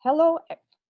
Hello,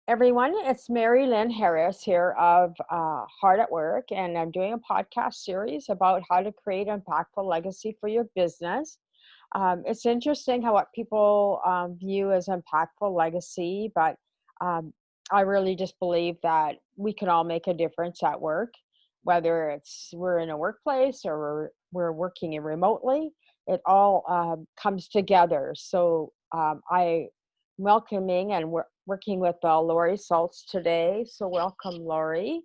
everyone. It's Mari-Lyn here of Hard at Work, and I'm doing a podcast series about how to create impactful legacy for your business. It's interesting how what people view as impactful legacy, but um, I really just believe that we can all make a difference at work, whether we're in a workplace or we're working remotely. It all comes together. So I welcoming and we're working with Lori Sailtz today. So welcome, Lori.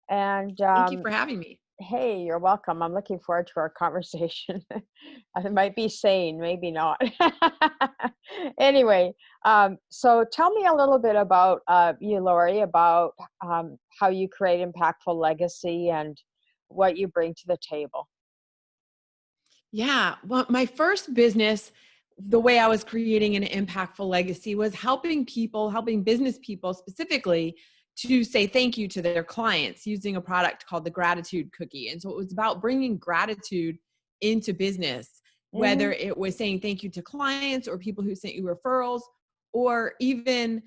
And Thank you for having me. hey, you're welcome. I'm looking forward to our conversation. It might be sane, maybe not. Anyway, so tell me a little bit about you, Lori, about how you create impactful legacy and what you bring to the table. Yeah. Well, my first business, the way I was creating an impactful legacy was helping people, helping business people specifically to say thank you to their clients using a product called the gratitude cookie. And so it was about bringing gratitude into business, Mm-hmm. whether it was saying thank you to clients or people who sent you referrals, or even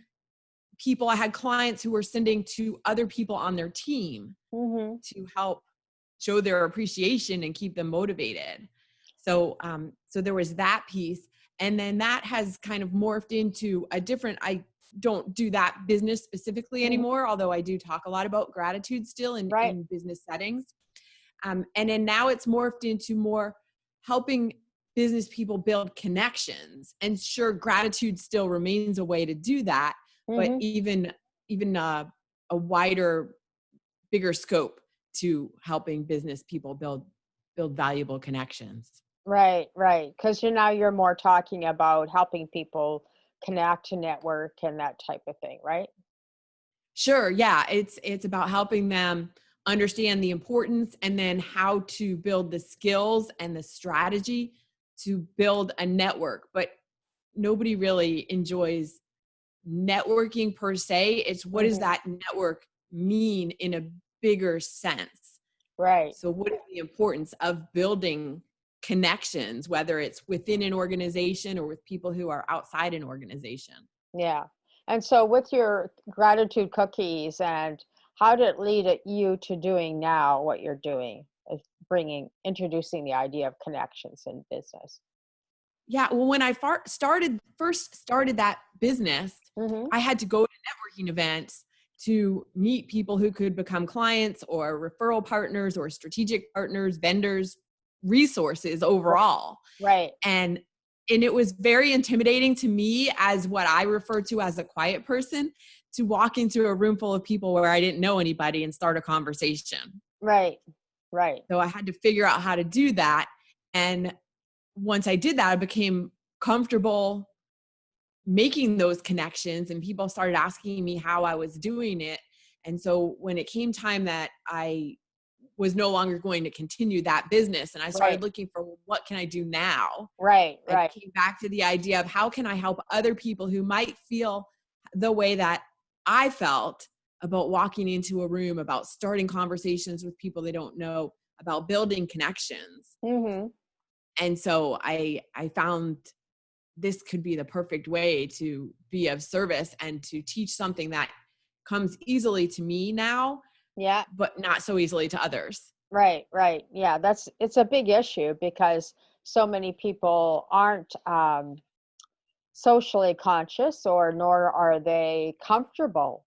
people I had clients who were sending to other people on their team Mm-hmm. to help show their appreciation and keep them motivated. So there was that piece. And then that has kind of morphed into a different, I don't do that business specifically Mm-hmm. anymore, although I do talk a lot about gratitude still Right. in business settings. And then now it's morphed into more helping business people build connections. And sure, gratitude still remains a way to do that, but Mm-hmm. even a wider, bigger scope to helping business people build valuable connections. Right, right. Because you're more talking about helping people connect to network and that type of thing, right? Sure, yeah, it's about helping them understand the importance and then how to build the skills and the strategy to build a network. But nobody really enjoys networking per se. It's what does Hmm. that network mean in a bigger sense? Right. So what is the importance of building connections, whether it's within an organization or with people who are outside an organization? Yeah. And so with your gratitude cookies and how did it lead you to doing now what you're doing, is introducing the idea of connections in business? Yeah, well, when I first started that business, Mm-hmm. I had to go to networking events to meet people who could become clients or referral partners or strategic partners, vendors, resources overall. Right. And and it was very intimidating to me as what I refer to as a quiet person to walk into a room full of people where I didn't know anybody and start a conversation. Right. Right. So I had to figure out how to do that. And once I did that, I became comfortable making those connections and people started asking me how I was doing it. And so when it came time that I was no longer going to continue that business and I Right. started looking for, well, what can I do now? Right. I Right. came back to the idea of how can I help other people who might feel the way that I felt about walking into a room, about starting conversations with people they don't know, about building connections. Mm-hmm. And so I found this could be the perfect way to be of service and to teach something that comes easily to me now, Yeah. but not so easily to others. Right, right. Yeah, it's a big issue because so many people aren't socially conscious or nor are they comfortable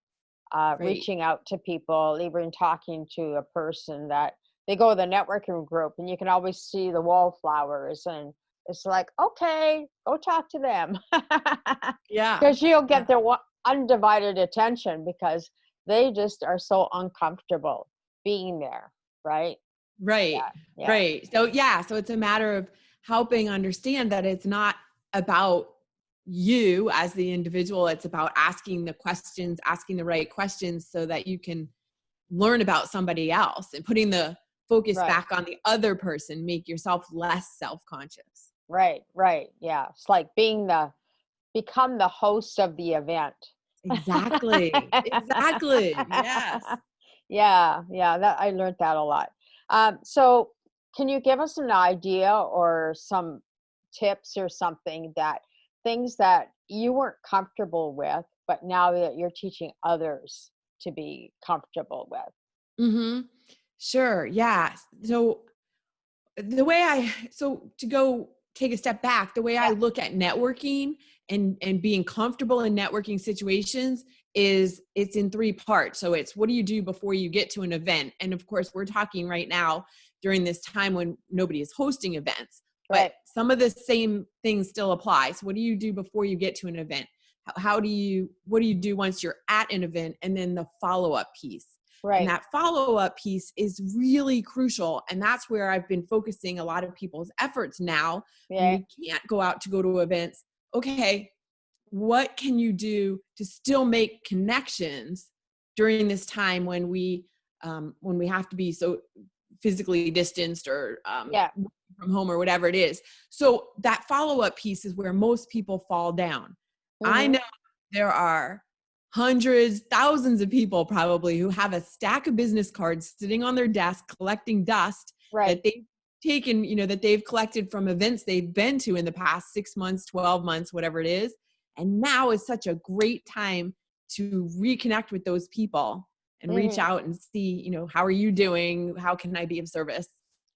Right. reaching out to people, even talking to a person that they go to the networking group and you can always see the wallflowers and it's like, okay, go talk to them Yeah. because you'll Yeah. get their undivided attention because they just are so uncomfortable being there, right? Right. Yeah, yeah, Right. So yeah, so it's a matter of helping understand that it's not about you as the individual, it's about asking the questions, asking the right questions so that you can learn about somebody else and putting the focus right, back on the other person, make yourself less self-conscious. right, right. Yeah, it's like become the host of the event. Exactly. Exactly. Yes. Yeah, yeah, that I learned that a lot. So can you give us an idea or some tips or something that things that you weren't comfortable with but now that you're teaching others to be comfortable with. Mm-hmm. Sure. Yeah. So to go take a step back, the way I Yeah, look at networking and being comfortable in networking situations is it's in three parts. So it's, what do you do before you get to an event? And of course, we're talking right now during this time when nobody is hosting events, but right, some of the same things still apply. So what do you do before you get to an event? What do you do once you're at an event? And then the follow-up piece. And right. that follow-up piece is really crucial. And that's where I've been focusing a lot of people's efforts now when Yeah. we can't go to events. Okay, what can you do to still make connections during this time when we have to be so physically distanced or Yeah. from home or whatever it is? So that follow-up piece is where most people fall down. I Hmm. know there are hundreds, thousands of people probably who have a stack of business cards sitting on their desk collecting dust Right. that they've taken, that they've collected from events they've been to in the past 6 months, 12 months, whatever it is. And now is such a great time to reconnect with those people and reach Hmm. out and see, how are you doing? How can I be of service?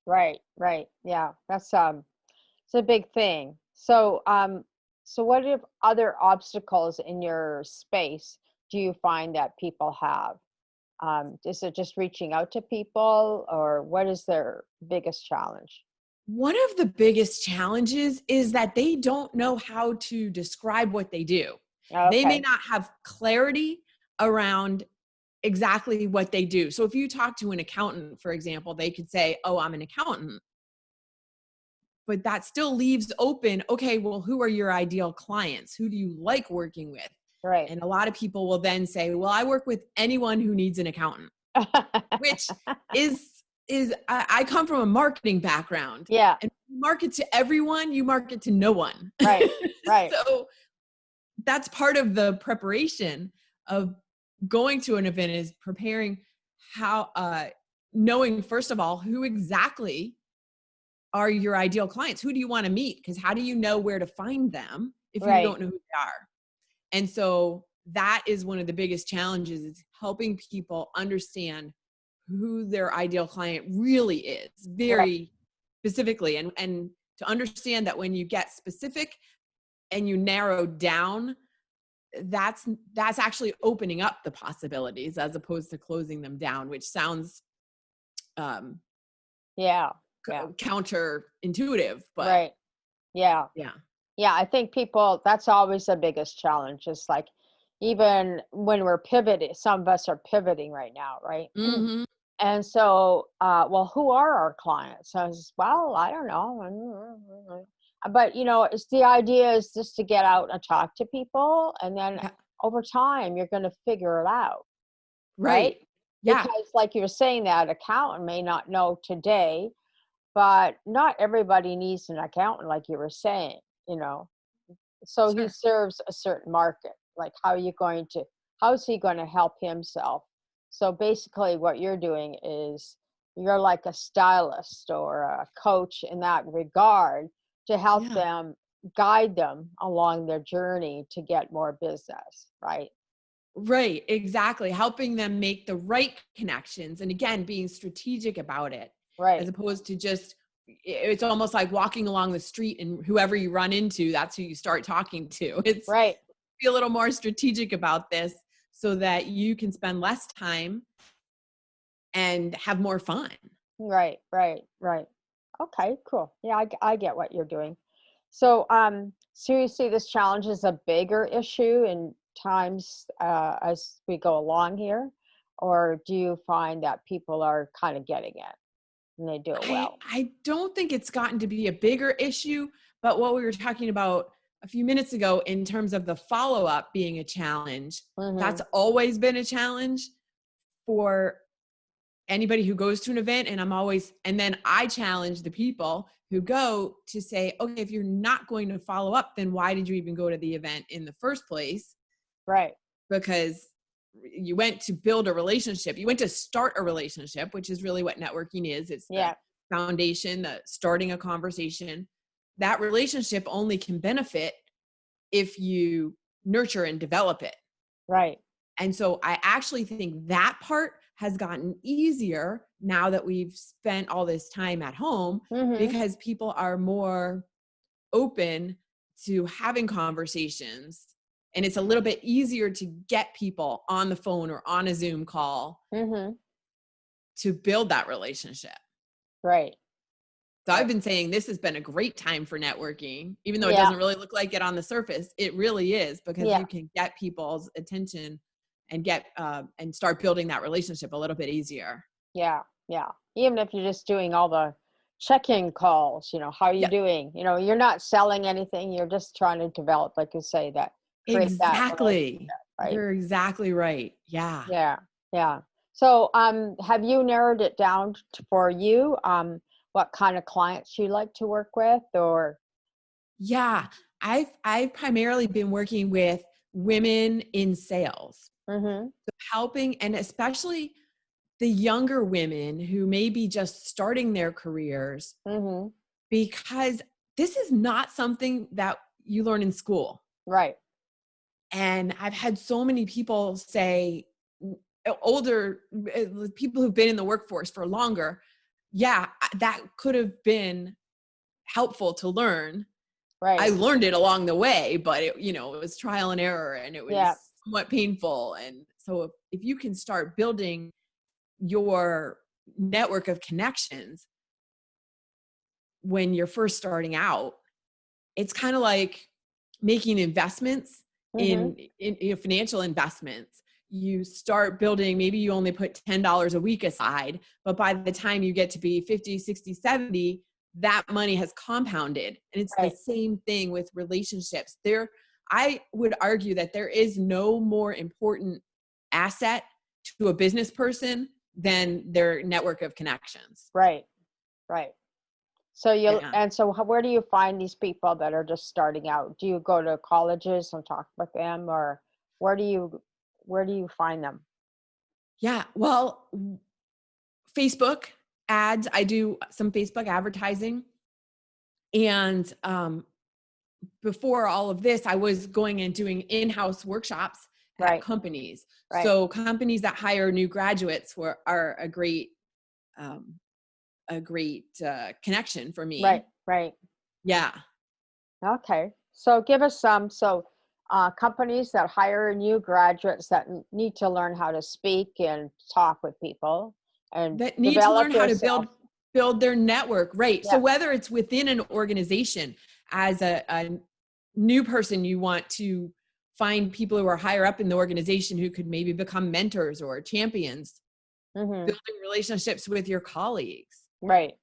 Right. Right. Yeah. That's it's a big thing. So what if other obstacles in your space do you find that people have? Is it just reaching out to people, or what is their biggest challenge? One of the biggest challenges is that they don't know how to describe what they do. They may Okay. not have clarity around exactly what they do. So if you talk to an accountant, for example, they could say, "Oh, I'm an accountant." But that still leaves open, okay, well, who are your ideal clients? Who do you like working with? Right. And a lot of people will then say, well, I work with anyone who needs an accountant, which I come from a marketing background, Yeah. and you market to everyone, you market to no one. Right. Right. So that's part of the preparation of going to an event, is preparing how, knowing first of all, who exactly are your ideal clients? Who do you want to meet? Because how do you know where to find them if you Right. don't know who they are? And so that is one of the biggest challenges, is helping people understand who their ideal client really is, Right. very specifically. And to understand that when you get specific and you narrow down, that's actually opening up the possibilities as opposed to closing them down, which sounds um, Yeah. Yeah. counterintuitive, but Right. Yeah. yeah. Yeah, I think people, that's always the biggest challenge. It's like, even when we're pivoting, some of us are pivoting right now, right? Mhm. And so, well, who are our clients? I was, well, I don't know. But, it's the idea is just to get out and talk to people. And then Yeah. over time, you're going to figure it out, right? Right. Yeah. Because, like you were saying, that accountant may not know today, but not everybody needs an accountant, like you were saying, you know. So he Sure. serves a certain market. Like, how's he going to help himself? So basically what you're doing is you're like a stylist or a coach in that regard, to help Yeah. them, guide them along their journey to get more business, right? Right. Exactly. Helping them make the right connections. And again, being strategic about it, as Right. opposed to just, it's almost like walking along the street and whoever you run into, that's who you start talking to. It's Right. be a little more strategic about this so that you can spend less time and have more fun. Right. Right. Right. Okay, cool. Yeah, I get what you're doing. So you see this challenge is a bigger issue in times as we go along here, or do you find that people are kind of getting it and they do it well? I don't think it's gotten to be a bigger issue, but what we were talking about a few minutes ago in terms of the follow-up being a challenge, Mm-hmm. that's always been a challenge for anybody who goes to an event. And then I challenge the people who go to say, okay, if you're not going to follow up, then why did you even go to the event in the first place? Right. Because you went to build a relationship. You went to start a relationship, which is really what networking is. It's the Yeah. foundation, the starting a conversation. That relationship only can benefit if you nurture and develop it. Right. And so I actually think that part has gotten easier now that we've spent all this time at home, Mm-hmm. because people are more open to having conversations. And it's a little bit easier to get people on the phone or on a Zoom call Mm-hmm. to build that relationship. Right. So I've Right. been saying this has been a great time for networking, even though it Yeah. doesn't really look like it on the surface. It really is, because Yeah. you can get people's attention and get and start building that relationship a little bit easier. Yeah. Yeah. Even if you're just doing all the check-in calls, how are you Yeah, doing? You're not selling anything. You're just trying to develop, like you say, create that exactly. relationship, right? You're exactly right. Yeah. Yeah. Yeah. So, have you narrowed it down for you? What kind of clients you like to work with, or? Yeah. I've primarily been working with women in sales, Mm-hmm. helping, and especially the younger women who may be just starting their careers, Mm-hmm. because this is not something that you learn in school. Right. And I've had so many people say, older people who've been in the workforce for longer, yeah, that could have been helpful to learn. I Right. learned it along the way, but it was trial and error, and it Yeah. was somewhat painful. And so if you can start building your network of connections when you're first starting out, it's kind of like making investments Mm-hmm. in financial investments. You start building, maybe you only put $10 a week aside, but by the time you get to be 50, 60, 70, that money has compounded. And it's the Right. same thing with relationships. I would argue that there is no more important asset to a business person than their network of connections. Right. Right. So Yeah. where do you find these people that are just starting out? Do you go to colleges and talk with them, or where do you where do you find them? Yeah. Well, Facebook ads. I do some Facebook advertising. And before all of this, I was going and doing in-house workshops at Right. companies. Right. So companies that hire new graduates are um, a great connection for Right. me. Right. Yeah. Okay. So give us some. Companies that hire new graduates that need to learn how to speak and talk with people and That need to develop learn how their to self. build their network, right? So Yeah. whether it's within an organization, as a new person, you want to find people who are higher up in the organization who could maybe become mentors or champions, Mm-hmm. building relationships with your colleagues, Right.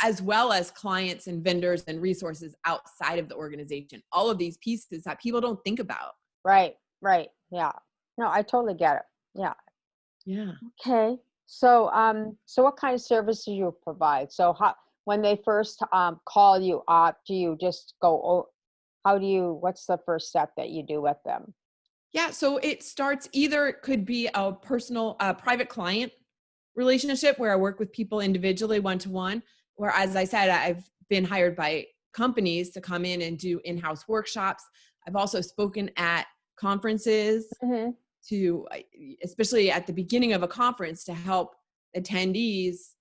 as well as clients and vendors and resources outside of the organization. All of these pieces that people don't think about. Right. Right. Yeah. No, I totally get it. Yeah. Yeah. Okay. So what kind of services do you provide? When they first call you up, do you just go, what's the first step that you do with them? Yeah. So it starts, either it could be a personal, private client relationship where I work with people individually, one to one, where, as I said, I've been hired by companies to come in and do in-house workshops. I've also spoken at conferences Hmm. to, especially at the beginning of a conference, to help attendees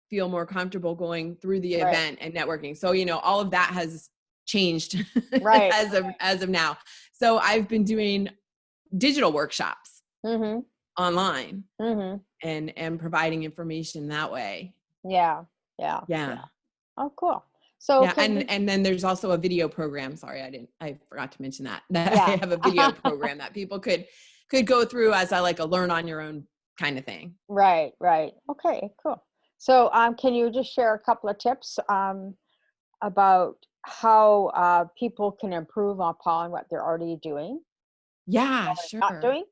feel more comfortable going through the Right. event and networking. So, all of that has changed Right. as of now. So I've been doing digital workshops Mm-hmm. online Mm-hmm. and providing information that way. Yeah. Yeah. Yeah. Yeah. Oh, cool. So Yeah. can you? And then there's also a video program. Sorry, I forgot to mention that I Yeah. have a video program that people could go through as a learn on your own kind of thing. Right. Right. Okay. Cool. So can you just share a couple of tips about how people can improve upon what they're already doing Yeah, or not sure. doing?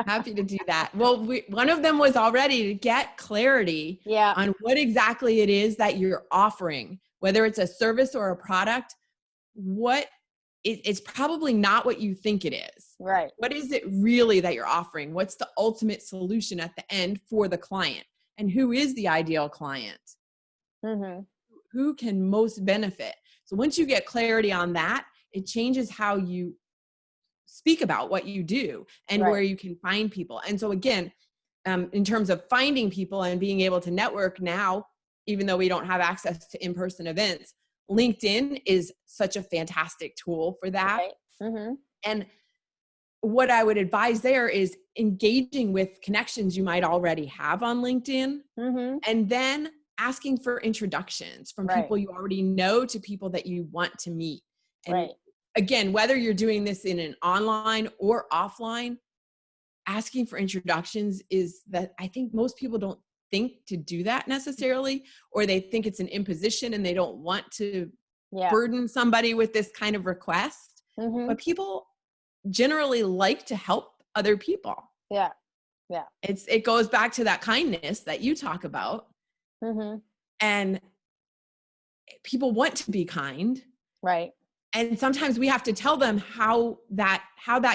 Happy to do that. Well, one of them was already to get clarity Yeah. on what exactly it is that you're offering, whether it's a service or a product. It's probably not what you think it is. Right. What is it really that you're offering? What's the ultimate solution at the end for the client? And who is the ideal client? Mm-hmm. Who can most benefit? So once you get clarity on that, it changes how you speak about what you do and Right. where you can find people. And so again, in terms of finding people and being able to network now, even though we don't have access to in-person events, LinkedIn is such a fantastic tool for that. Right. Mm-hmm. And what I would advise there is engaging with connections you might already have on LinkedIn, Mm-hmm. and then asking for introductions from Right. people you already know to people that you want to meet. And Right. again, whether you're doing this in an online or offline, asking for introductions is that I think most people don't think to do that necessarily, or they think it's an imposition and they don't want to Yeah. burden somebody with this kind of request. Mm-hmm. But people generally like to help other people. Yeah. Yeah. It goes back to that kindness that you talk about. Mm-hmm. And people want to be kind. Right. And sometimes we have to tell them how that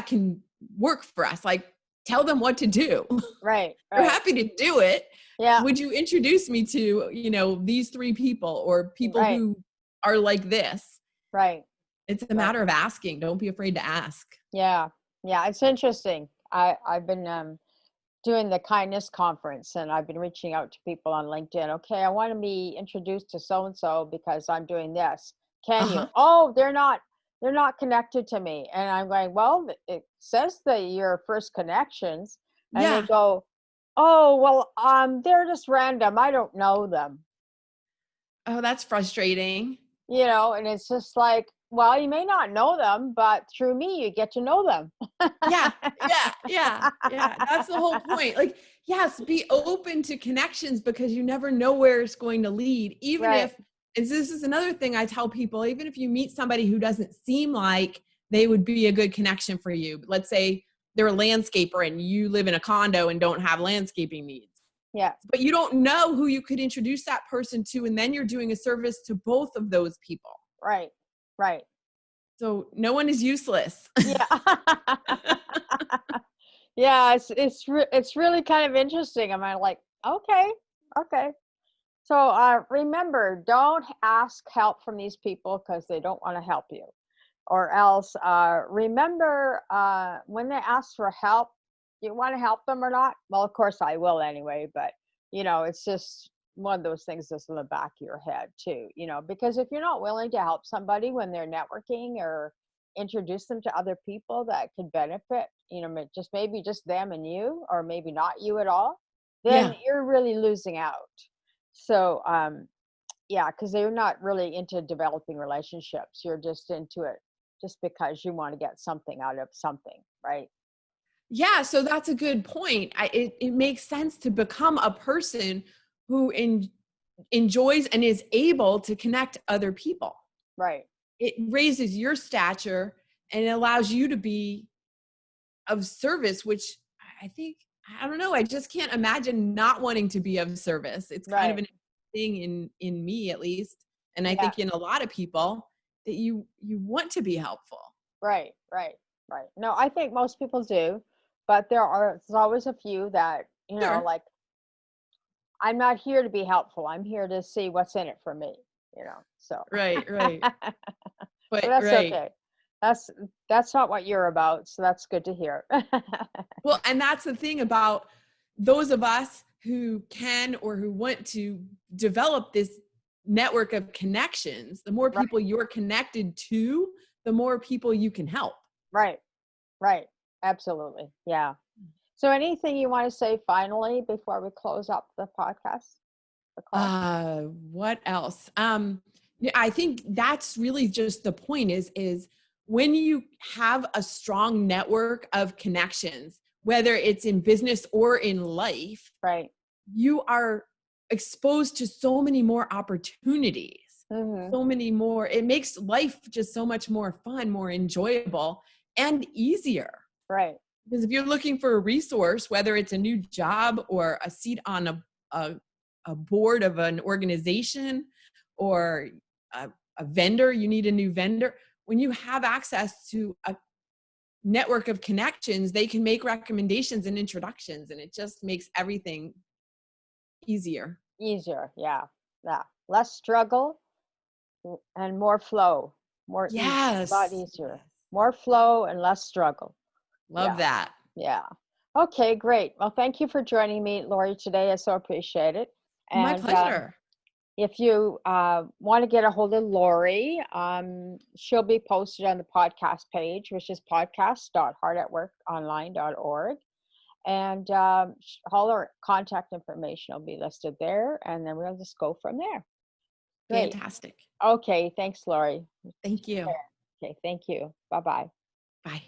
can work for us. Like, tell them what to do. Right. We're Right. happy to do it. Yeah. Would you introduce me to, these 3 people or people Right. who are like this? Right. It's a Right. matter of asking. Don't be afraid to ask. Yeah. Yeah. It's interesting. I've been doing the kindness conference, and I've been reaching out to people on LinkedIn. Okay, I want to be introduced to so and so because I'm doing this. Can you? Uh-huh. Oh, they're not connected to me. And I'm going, well, it says that you're first connections. And they Yeah. go, oh, well, they're just random. I don't know them. Oh, that's frustrating. And it's just like, well, you may not know them, but through me, you get to know them. Yeah. Yeah. Yeah. Yeah. That's the whole point. Like, yes, be open to connections because you never know where it's going to lead. Even Right. if, and this is another thing I tell people, even if you meet somebody who doesn't seem like they would be a good connection for you, let's say they're a landscaper and you live in a condo and don't have landscaping needs, Yeah. but you don't know who you could introduce that person to. And then you're doing a service to both of those people. Right. Right. So no one is useless. Yeah. Yeah, it's really kind of interesting. I'm like, okay, okay. So remember, don't ask help from these people because they don't want to help you. Or else remember when they ask for help, you want to help them or not? Well, of course I will anyway, but it's just one of those things that's in the back of your head too, because if you're not willing to help somebody when they're networking or introduce them to other people that could benefit, maybe just them and you, or maybe not you at all, then Yeah. you're really losing out. So, yeah, because they're not really into developing relationships. You're just into it just because you want to get something out of something, right? Yeah, so that's a good point. It makes sense to become a person who enjoys and is able to connect other people. Right. It raises your stature and it allows you to be of service, which I think, I don't know, I just can't imagine not wanting to be of service. It's kind of Right. an thing in me at least, and I Yeah. think in a lot of people that you want to be helpful. Right. Right. Right. No, I think most people do, but there's always a few that, Sure. like, I'm not here to be helpful. I'm here to see what's in it for me, so. Right, right. But But that's right. okay. That's that's not what you're about, so that's good to hear. Well, and that's the thing about those of us who can or who want to develop this network of connections. The more Right. people you're connected to, the more people you can help. Right. Right. Absolutely. Yeah. So anything you want to say finally before we close up the podcast, the call? What else? Yeah, I think that's really just the point is when you have a strong network of connections, whether it's in business or in life, Right. you are exposed to so many more opportunities, Mm-hmm. so many more. It makes life just so much more fun, more enjoyable, and easier. Right. Because if you're looking for a resource, whether it's a new job or a seat on a, a board of an organization or a vendor, you need a new vendor. When you have access to a network of connections, they can make recommendations and introductions, and it just makes everything easier. Easier. Yeah. Yeah. Less struggle and more flow, more ease, a lot Yes. easier. More flow and less struggle. Love that. Yeah. Okay, great. Well, thank you for joining me, Lori, today. I so appreciate it. My And pleasure. if you want to get a hold of Lori, she'll be posted on the podcast page, which is podcast.heartatworkonline.org. And all our contact information will be listed there. And then we'll just go from there. Great. Fantastic. Okay. Thanks, Lori. Thank you. Okay. Thank you. Bye-bye. Bye.